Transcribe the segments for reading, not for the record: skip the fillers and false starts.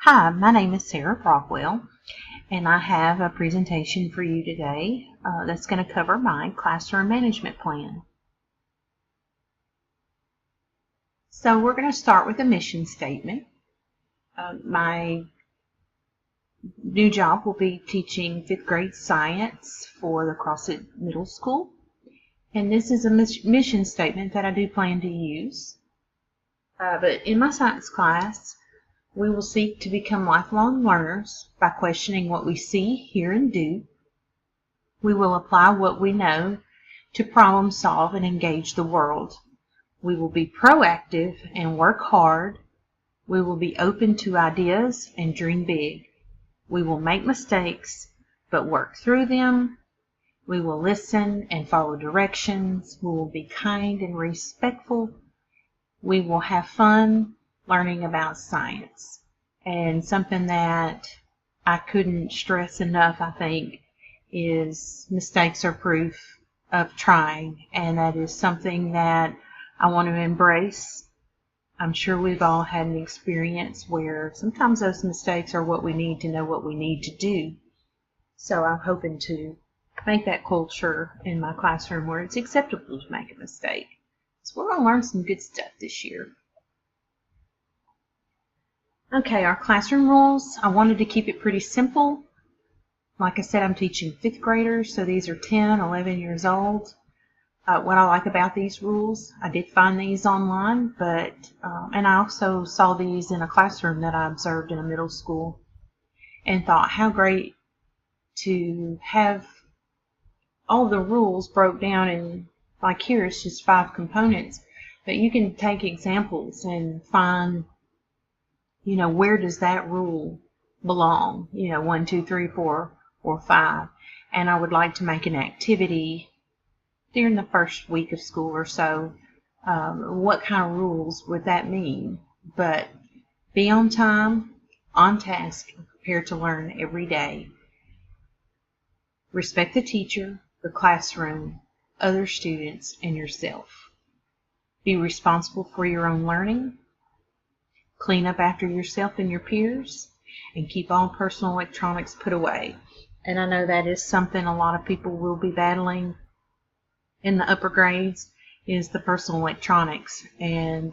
Hi, my name is Sarah Brockwell, and I have a presentation for you today that's going to cover my classroom management plan. So we're going to start with a mission statement. My new job will be teaching 5th grade science for the CrossFit Middle School, and this is a mission statement that I do plan to use. But in my science class, we will seek to become lifelong learners by questioning what we see, hear, and do. We will apply what we know to problem solve and engage the world. We will be proactive and work hard. We will be open to ideas and dream big. We will make mistakes, but work through them. We will listen and follow directions. We will be kind and respectful. We will have fun learning about science. And something that I couldn't stress enough, I think, is mistakes are proof of trying, and that is something that I want to embrace. I'm sure we've all had an experience where sometimes those mistakes are what we need to know what we need to do. So I'm hoping to make that culture in my classroom where it's acceptable to make a mistake. So we're going to learn some good stuff this year. Okay, our classroom rules. I wanted to keep it pretty simple. Like I said, I'm teaching 5th graders, so these are 10, 11 years old. What I like about these rules, I did find these online, but and I also saw these in a classroom that I observed in a middle school and thought how great to have all the rules broke down in, like here it's just 5 components, but you can take examples and find, where does that rule belong? 1, 2, 3, 4, or 5. And I would like to make an activity during the first week of school or so. What kind of rules would that mean? But be on time, on task, and prepared to learn every day. Respect the teacher, the classroom, other students, and yourself. Be responsible for your own learning. Clean up after yourself and your peers, and keep all personal electronics put away. And I know that is something a lot of people will be battling in the upper grades, is the personal electronics, and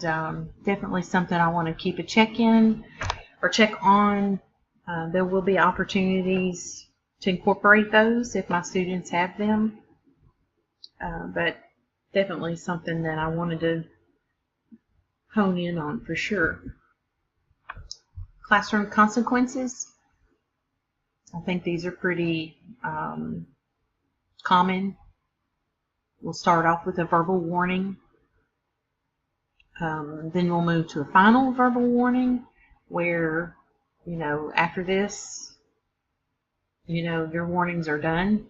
definitely something I want to keep a check on. There will be opportunities to incorporate those if my students have them, but definitely something that I wanted to hone in on for sure. Classroom consequences. I think these are pretty common. We'll start off with a verbal warning. Then we'll move to a final verbal warning where, after this, your warnings are done.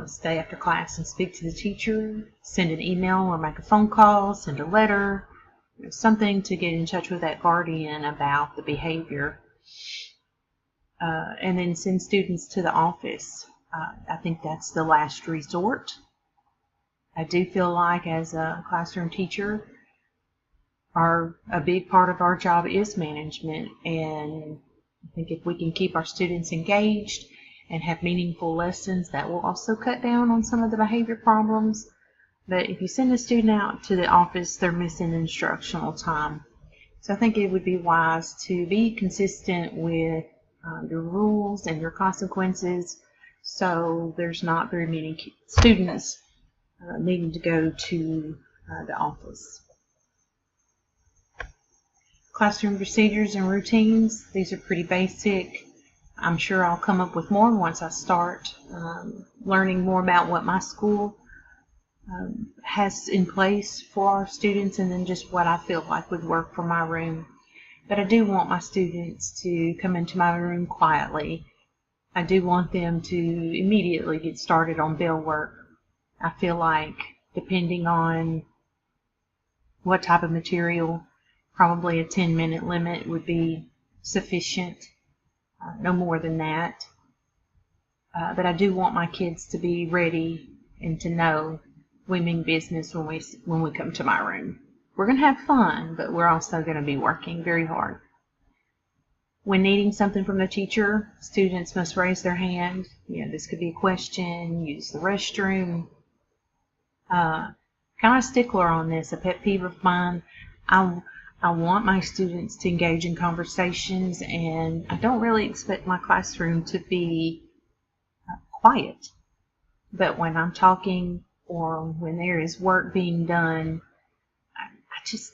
Stay after class and speak to the teacher. Send an email or make a phone call. Send a letter. Something to get in touch with that guardian about the behavior. And then send students to the office. I think that's the last resort. I do feel like as a classroom teacher, a big part of our job is management, and I think if we can keep our students engaged and have meaningful lessons, that will also cut down on some of the behavior problems. But if you send a student out to the office, they're missing instructional time. So I think it would be wise to be consistent with your rules and your consequences, so there's not very many students needing to go to the office. Classroom procedures and routines. These are pretty basic. I'm sure I'll come up with more once I start learning more about what my school has in place for our students, and then just what I feel like would work for my room. But I do want my students to come into my room quietly. I do want them to immediately get started on bell work. I feel like, depending on what type of material, probably a 10-minute limit would be sufficient, no more than that. But I do want my kids to be ready and to know we mean business when we come to my room. We're going to have fun, but we're also going to be working very hard. When needing something from the teacher, students must raise their hand. This could be a question, use the restroom. Kind of a stickler on this, a pet peeve of mine. I want my students to engage in conversations, and I don't really expect my classroom to be quiet. But when I'm talking or when there is work being done, I just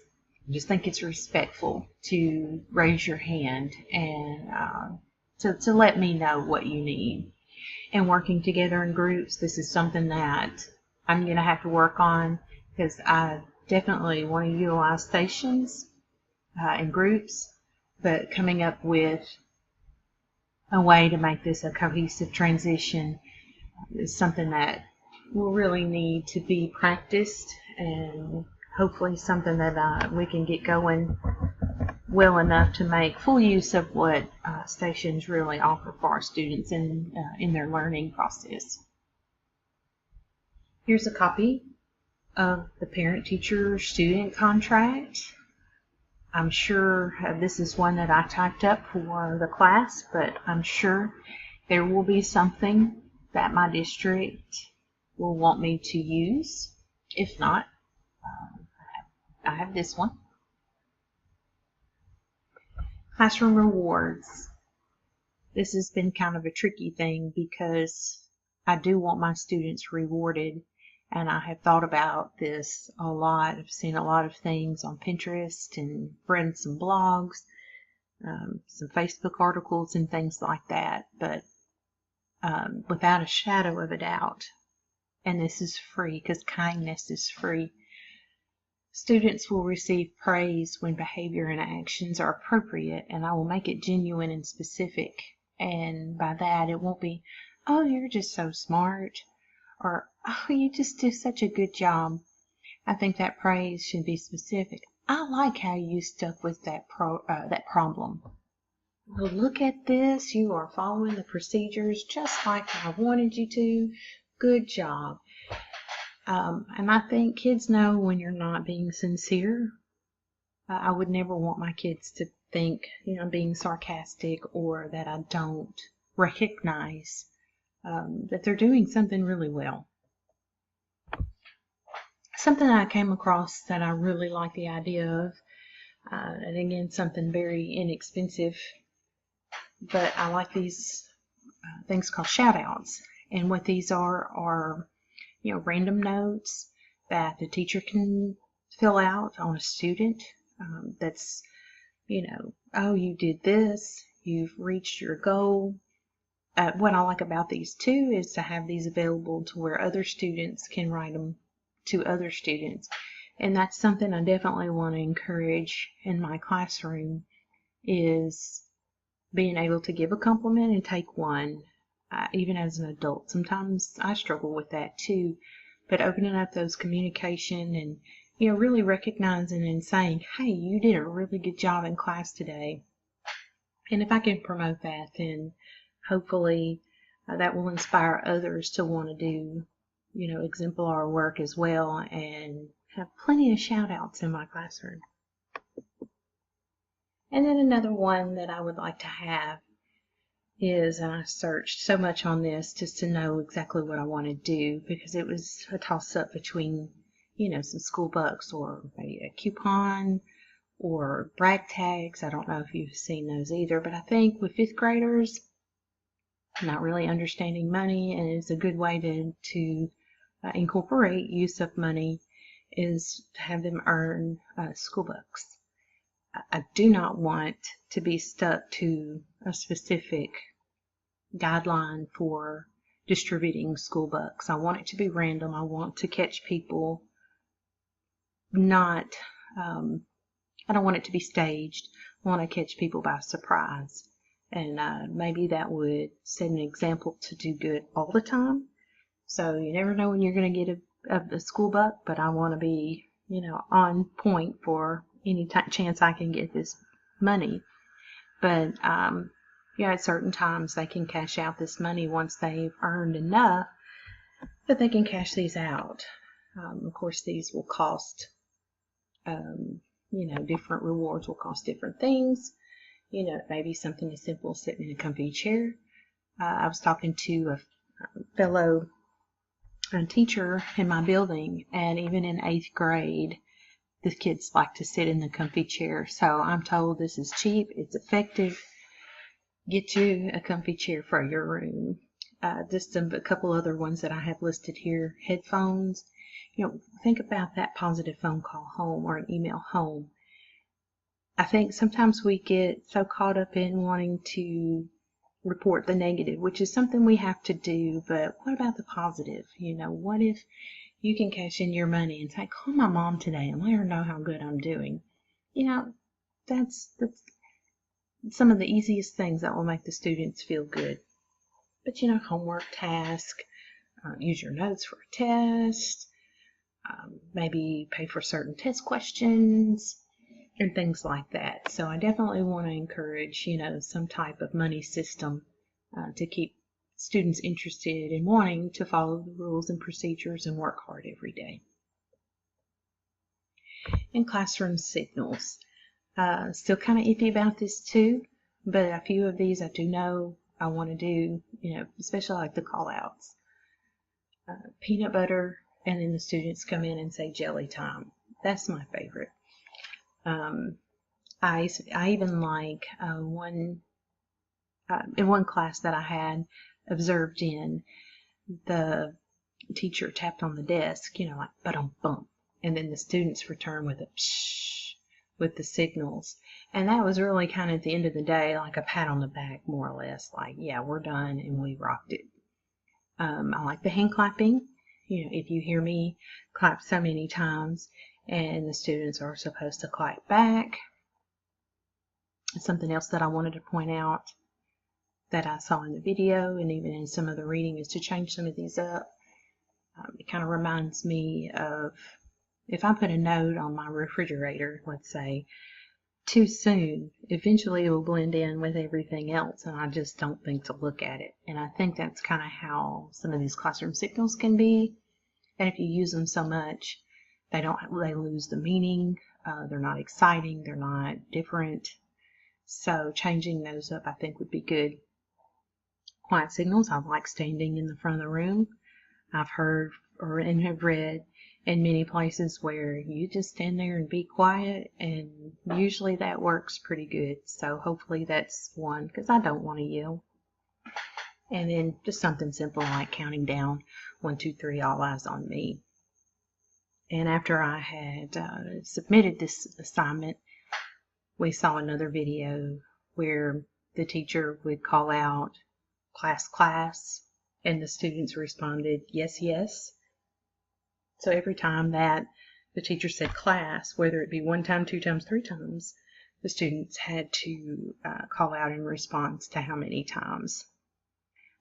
think it's respectful to raise your hand and to let me know what you need. And working together in groups, this is something that I'm going to have to work on, because I definitely want to utilize stations in groups, but coming up with a way to make this a cohesive transition is something that will really need to be practiced, and hopefully something that we can get going well enough to make full use of what stations really offer for our students in their learning process. Here's a copy of the parent-teacher-student contract. I'm sure this is one that I typed up for the class, but I'm sure there will be something that my district will want me to use. If not, I have this one. Classroom rewards. This has been kind of a tricky thing because I do want my students rewarded, and I have thought about this a lot. I've seen a lot of things on Pinterest and read some blogs, some Facebook articles and things like that, but without a shadow of a doubt, and this is free because kindness is free, students will receive praise when behavior and actions are appropriate, and I will make it genuine and specific. And by that, it won't be, oh, you're just so smart, or oh, you just do such a good job. I think that praise should be specific. I like how you stuck with that problem. Well, look at this. You are following the procedures just like I wanted you to. Good job. And I think kids know when you're not being sincere. I would never want my kids to think, I'm being sarcastic, or that I don't recognize that they're doing something really well. Something I came across that I really like the idea of, and again, something very inexpensive, but I like these things called shout-outs. And what these are random notes that the teacher can fill out on a student. That's, oh, you did this, you've reached your goal. What I like about these too is to have these available to where other students can write them to other students. And that's something I definitely want to encourage in my classroom, is being able to give a compliment and take one, even as an adult. Sometimes I struggle with that too, but opening up those communication and really recognizing and saying, hey, you did a really good job in class today. And if I can promote that, then hopefully that will inspire others to want to do, exemplary work as well, and have plenty of shout outs in my classroom. And then another one that I would like to have is, and I searched so much on this just to know exactly what I want to do, because it was a toss-up between, some school bucks or maybe a coupon or brag tags. I don't know if you've seen those either, but I think with 5th graders, not really understanding money, and it's a good way to incorporate use of money, is to have them earn school bucks. I do not want to be stuck to a specific guideline for distributing school bucks. I want it to be random. I want to catch people, I don't want it to be staged. I want to catch people by surprise. And maybe that would set an example to do good all the time. So you never know when you're going to get a school buck, but I want to be, on point for any chance I can get this money. But, at certain times they can cash out this money once they've earned enough that they can cash these out. Of course, these will cost, different rewards will cost different things. You know, maybe something as simple as sitting in a comfy chair. I was talking to a fellow teacher in my building, and even in 8th grade, the kids like to sit in the comfy chair. So I'm told this is cheap, it's effective. Get you a comfy chair for your room. Just a couple other ones that I have listed here. Headphones. You know, think about that positive phone call home or an email home. I think sometimes we get so caught up in wanting to report the negative, which is something we have to do, but what about the positive? You know, what if you can cash in your money and say, call my mom today and let her know how good I'm doing? You know, that's some of the easiest things that will make the students feel good. But you know, homework task, use your notes for a test, maybe pay for certain test questions and things like that. So I definitely want to encourage, you know, some type of money system to keep students interested in wanting to follow the rules and procedures and work hard every day. And classroom signals. Still kind of iffy about this too, but a few of these I do know I want to do, you know, especially like the call outs. Peanut butter, and then the students come in and say jelly time. That's my favorite. I even like in one class that I had observed in, the teacher tapped on the desk, you know, like ba-dum-bum, and then the students return with a psh with the signals. And that was really kind of at the end of the day like a pat on the back, more or less, like, yeah, we're done and we rocked it. I like the hand clapping. You know, if you hear me clap so many times, and the students are supposed to clap back. Something else that I wanted to point out that I saw in the video and even in some of the reading is to change some of these up. It kind of reminds me of if I put a note on my refrigerator, let's say, too soon, eventually it will blend in with everything else, and I just don't think to look at it. And I think that's kind of how some of these classroom signals can be. And if you use them so much, they lose the meaning. They're not exciting. They're not different. So changing those up, I think, would be good. Quiet signals. I like standing in the front of the room. I've heard and have read in many places where you just stand there and be quiet, and usually that works pretty good. So hopefully that's one, because I don't want to yell. And then just something simple like counting down 1, 2, 3, all eyes on me. And after I had submitted this assignment, we saw another video where the teacher would call out class, class, and the students responded yes, yes. So every time that the teacher said class, whether it be 1 time, 2 times, 3 times, the students had to call out in response to how many times.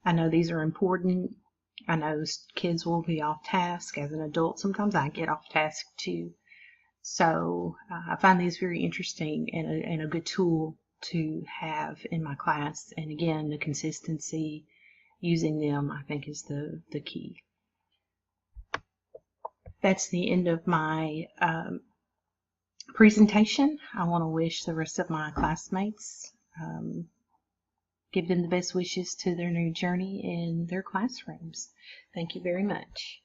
I know these are important. I know kids will be off task. As an adult, sometimes I get off task too. So I find these very interesting and a good tool to have in my class. And again, the consistency using them, I think, is the key. That's the end of my presentation. I want to wish the rest of my classmates, give them the best wishes to their new journey in their classrooms. Thank you very much.